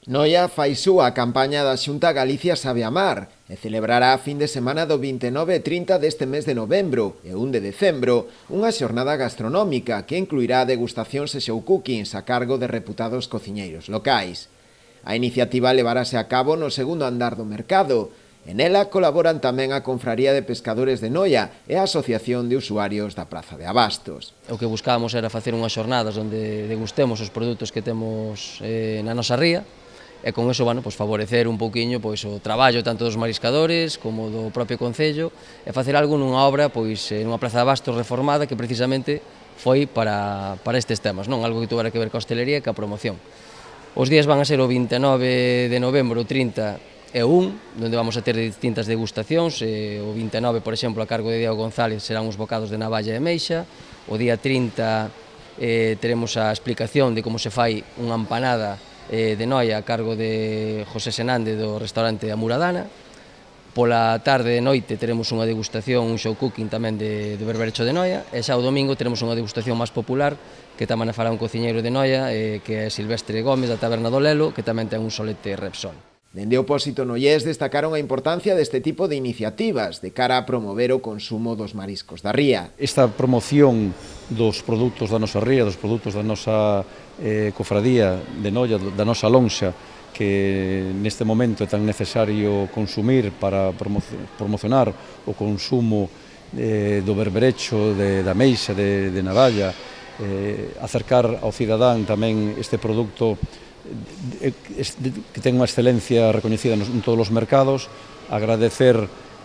Noia fai súa campaña da Xunta Galicia Sabe Amar e celebrará a fin de semana do 29 e 30 deste mes de novembro e 1 de decembro unha xornada gastronómica que incluirá degustacións e show cookings a cargo de reputados cociñeiros locais. A iniciativa levarase a cabo no segundo andar do mercado. En ela colaboran tamén a Confraría de Pescadores de Noia e a Asociación de Usuarios da Praza de Abastos. O que buscábamos era facer unhas xornadas onde degustemos os produtos que temos na nosa ría e con eso, favorecer un pouquiño o traballo tanto dos mariscadores como do propio Concello e facer algo nunha obra nunha Praza de Abastos reformada que precisamente foi para estes temas, non algo que tuvera que ver coa hostelería e coa promoción. Os días van a ser o 29 de novembro, o 30 e 1, onde vamos a ter distintas degustacións. O 29, por exemplo, a cargo de Diego González serán os bocados de navalla e meixa. O día 30 teremos a explicación de como se fai unha empanada de Noia a cargo de José Senande do restaurante A Muradana. Pola tarde e noite teremos unha degustación, un show cooking tamén de berberecho de Noia, e xa o domingo teremos unha degustación máis popular que tamén a fará un cociñeiro de Noia, que é Silvestre Gómez da Taberna do Lelo, que tamén ten un solete Repsol. Dende o Pósito noiés destacaron a importancia deste tipo de iniciativas de cara a promover o consumo dos mariscos da ría. Esta promoción dos produtos da nosa ría, dos produtos da nosa cofradía de Noia, da nosa lonxa, que neste momento é tan necesario consumir para promocionar o consumo do berberecho, da meixa, de navalla, acercar ao cidadán tamén este produto que ten unha excelencia recoñecida en todos os mercados, agradecer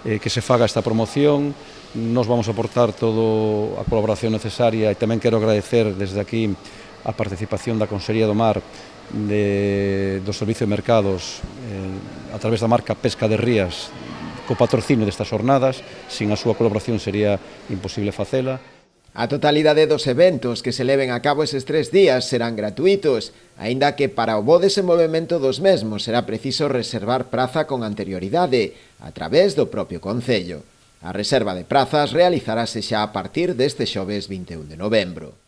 que se faga esta promoción. Nos vamos a aportar toda a colaboración necesaria e tamén quero agradecer desde aquí a participación da Consellería do Mar, do Servicio de Mercados, a través da marca Pesca de Rías, co patrocinio destas xornadas. Sin a súa colaboración sería imposible facela. A totalidade dos eventos que se leven a cabo eses 3 días serán gratuitos, aínda que para o bo desenvolvemento dos mesmos será preciso reservar praza con anterioridade, a través do propio Concello. A reserva de prazas realizarase xa a partir deste xoves 21 de novembro.